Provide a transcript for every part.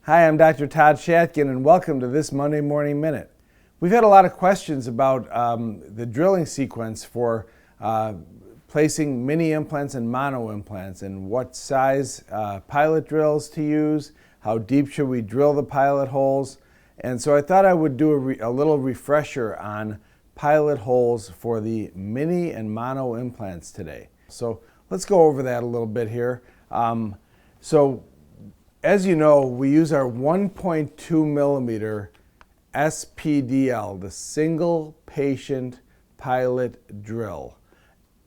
Hi, I'm Dr. Todd Shatkin, and welcome to this Monday Morning Minute. We've had a lot of questions about the drilling sequence for placing mini implants and mono implants, and what size pilot drills to use, how deep should we drill the pilot holes. And so I thought I would do a little refresher on pilot holes for the mini and mono implants today. So let's go over that a little bit here. As you know, we use our 1.2 millimeter SPDL, the single patient pilot drill,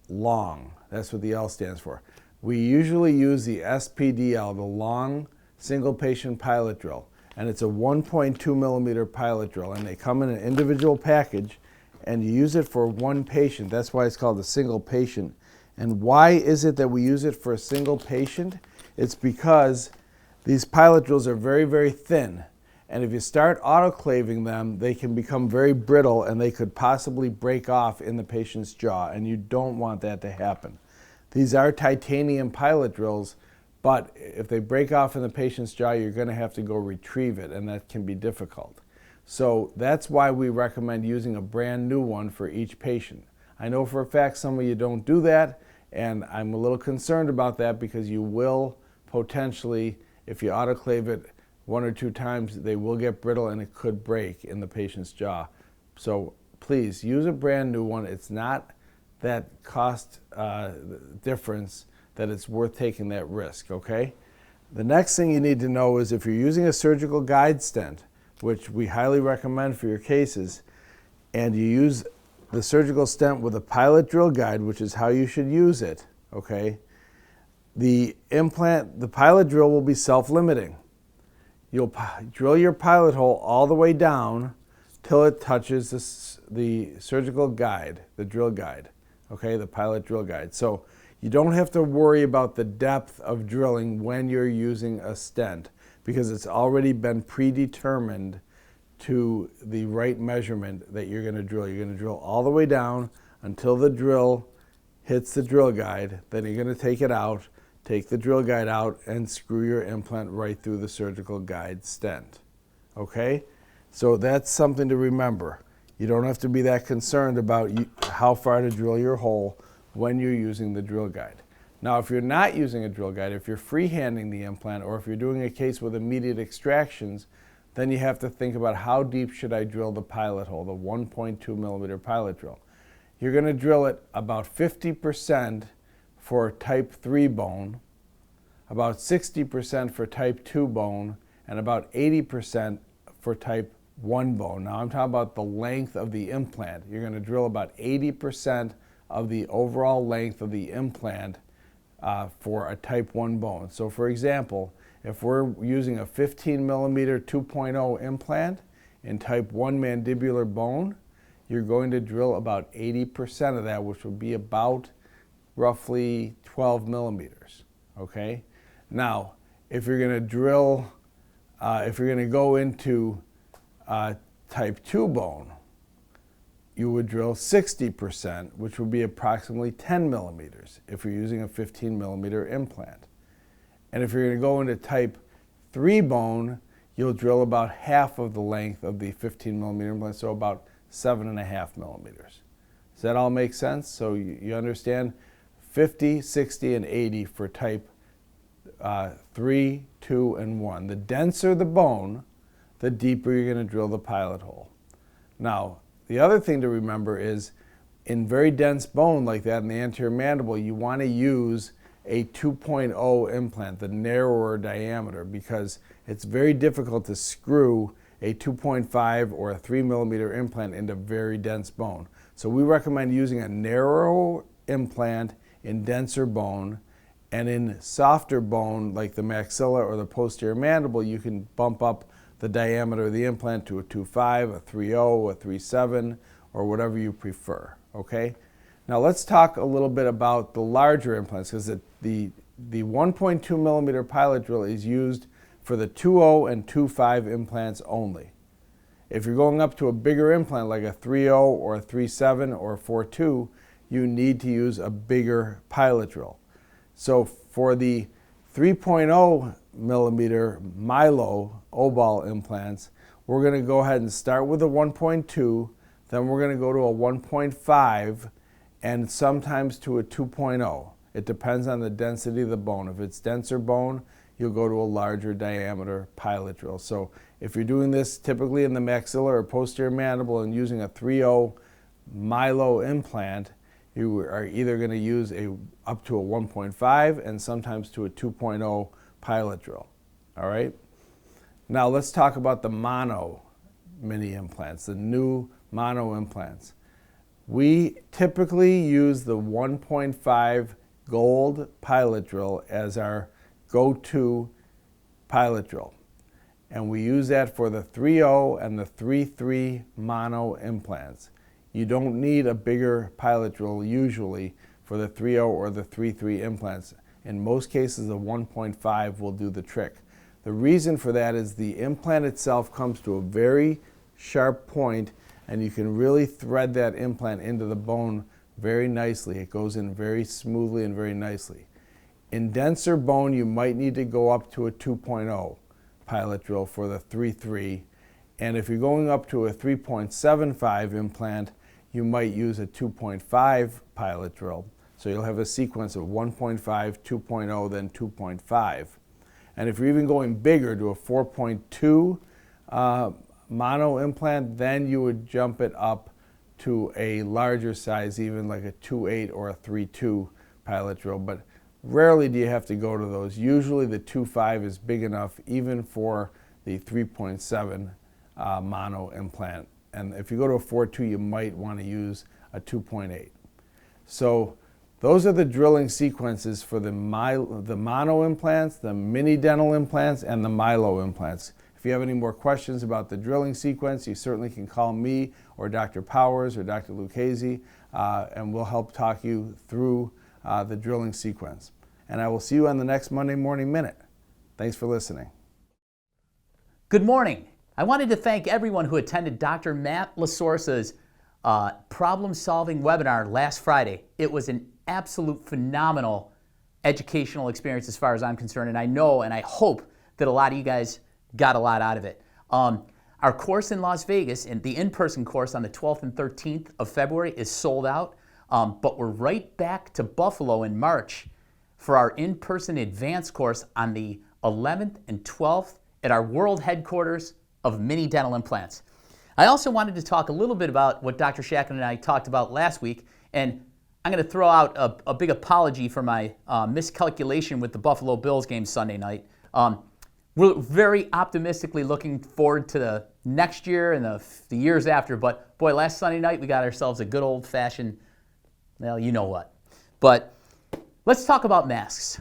long. That's what the L stands for. We usually use the SPDL, the long single patient pilot drill, and it's a 1.2 millimeter pilot drill, and they come in an individual package, and you use it for one patient. That's why it's called a single patient. And why is it that we use it for a single patient? It's because these pilot drills are very, very thin, and if you start autoclaving them, they can become very brittle and they could possibly break off in the patient's jaw, and you don't want that to happen. These are titanium pilot drills, but if they break off in the patient's jaw, you're going to have to go retrieve it, and that can be difficult. So that's why we recommend using a brand new one for each patient. I know for a fact some of you don't do that, and I'm a little concerned about that because you will potentially, if you autoclave it one or two times, they will get brittle and it could break in the patient's jaw. So please use a brand new one. It's not that cost difference that it's worth taking that risk, okay? The next thing you need to know is if you're using a surgical guide stent, which we highly recommend for your cases, and you use the surgical stent with a pilot drill guide, which is how you should use it, okay? The pilot drill will be self-limiting. You'll drill your pilot hole all the way down till it touches the surgical guide, the drill guide, okay, the pilot drill guide. So you don't have to worry about the depth of drilling when you're using a stent because it's already been predetermined to the right measurement that you're going to drill. You're going to drill all the way down until the drill hits the drill guide. Then you're going to take it out, take the drill guide out, and screw your implant right through the surgical guide stent. Okay? So that's something to remember. You don't have to be that concerned about how far to drill your hole when you're using the drill guide. Now, if you're not using a drill guide, if you're freehanding the implant, or if you're doing a case with immediate extractions, then you have to think about how deep should I drill the pilot hole, the 1.2 millimeter pilot drill. You're going to drill it about 50% for type 3 bone, about 60% for type 2 bone, and about 80% for type 1 bone. Now I'm talking about the length of the implant. You're going to drill about 80% of the overall length of the implant for a type 1 bone. So for example, if we're using a 15 millimeter 2.0 implant in type 1 mandibular bone, you're going to drill about 80% of that, which would be about roughly 12 millimeters, okay? Now, if you're going to drill, if you're going to go into type 2 bone, you would drill 60%, which would be approximately 10 millimeters if you're using a 15 millimeter implant. And if you're going to go into type 3 bone, you'll drill about half of the length of the 15 millimeter implant, so about 7.5 millimeters. Does that all make sense? So you understand 50, 60, and 80 for type 3, 2, and 1. The denser the bone, the deeper you're going to drill the pilot hole. Now, the other thing to remember is in very dense bone like that in the anterior mandible, you want to use a 2.0 implant, the narrower diameter, because it's very difficult to screw a 2.5 or a 3 millimeter implant into very dense bone. So we recommend using a narrow implant in denser bone, and in softer bone like the maxilla or the posterior mandible, you can bump up the diameter of the implant to a 2.5, a 3.0, a 3.7, or whatever you prefer, okay? Now let's talk a little bit about the larger implants, because the 1.2 millimeter pilot drill is used for the 2.0 and 2.5 implants only. If you're going up to a bigger implant like a 3.0 or a 3.7 or a 4.2, you need to use a bigger pilot drill. So for the 3.0 millimeter Milo O-ball implants, we're going to go ahead and start with a 1.2, then we're going to go to a 1.5, and sometimes to a 2.0. It depends on the density of the bone. If it's denser bone, you'll go to a larger diameter pilot drill. So if you're doing this typically in the maxilla or posterior mandible and using a 3.0 Milo implant, you are either going to use up to a 1.5 and sometimes to a 2.0 pilot drill. All right? Now let's talk about the mono mini implants, the new mono implants. We typically use the 1.5 gold pilot drill as our go-to pilot drill. And we use that for the 3.0 and the 3.3 mono implants. You don't need a bigger pilot drill usually for the 3.0 or the 3.3 implants. In most cases, the 1.5 will do the trick. The reason for that is the implant itself comes to a very sharp point, and you can really thread that implant into the bone very nicely. It goes in very smoothly and very nicely. In denser bone, you might need to go up to a 2.0 pilot drill for the 3.3. And if you're going up to a 3.75 implant, you might use a 2.5 pilot drill. So you'll have a sequence of 1.5, 2.0, then 2.5. And if you're even going bigger to a 4.2 mono implant, then you would jump it up to a larger size, even like a 2.8 or a 3.2 pilot drill. But rarely do you have to go to those. Usually the 2.5 is big enough even for the 3.7 mono implant. And if you go to a 4.2, you might want to use a 2.8. So those are the drilling sequences for the mono implants, the mini dental implants, and the Milo implants. If you have any more questions about the drilling sequence, you certainly can call me or Dr. Powers or Dr. Lucchese, and we'll help talk you through the drilling sequence. And I will see you on the next Monday Morning Minute. Thanks for listening. Good morning. I wanted to thank everyone who attended Dr. Matt LaSorsa's problem-solving webinar last Friday. It was an absolute phenomenal educational experience as far as I'm concerned, and I know and I hope that a lot of you guys got a lot out of it. Our course in Las Vegas, and the in-person course on the 12th and 13th of February, is sold out, but we're right back to Buffalo in March for our in-person advanced course on the 11th and 12th at our world headquarters of mini dental implants. I also wanted to talk a little bit about what Dr. Shakin and I talked about last week, and I'm going to throw out a big apology for my miscalculation with the Buffalo Bills game Sunday night. We're very optimistically looking forward to the next year and the years after, but boy, last Sunday night we got ourselves a good old-fashioned, well, you know what. But let's talk about masks.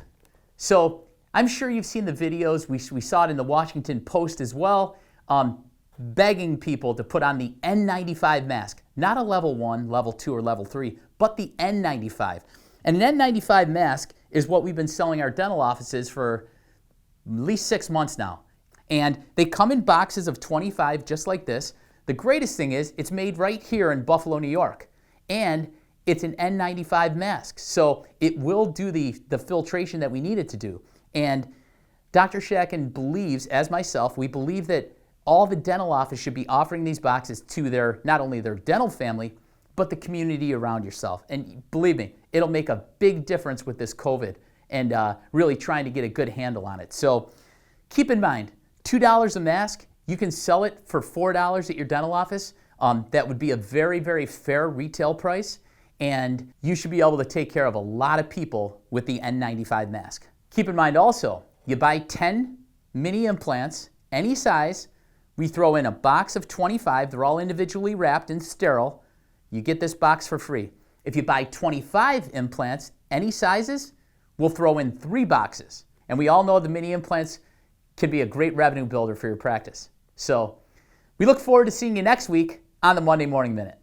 So I'm sure you've seen the videos. We saw it in the Washington Post as well, begging people to put on the N95 mask, not a level 1, level 2, or level 3, but the N95. And an N95 mask is what we've been selling our dental offices for at least 6 months now. And they come in boxes of 25 just like this. The greatest thing is it's made right here in Buffalo, New York. And it's an N95 mask. So it will do the filtration that we need it to do. And Dr. Shakin believes, as myself, we believe that all the dental office should be offering these boxes to not only their dental family, but the community around yourself. And believe me, it'll make a big difference with this COVID and really trying to get a good handle on it. So keep in mind, $2 a mask, you can sell it for $4 at your dental office. That would be a very, very fair retail price, and you should be able to take care of a lot of people with the N95 mask. Keep in mind also, you buy 10 mini implants, any size, we throw in a box of 25, they're all individually wrapped and sterile. You get this box for free. If you buy 25 implants, any sizes, we'll throw in 3 boxes. And we all know the mini implants can be a great revenue builder for your practice. So we look forward to seeing you next week on the Monday Morning Minute.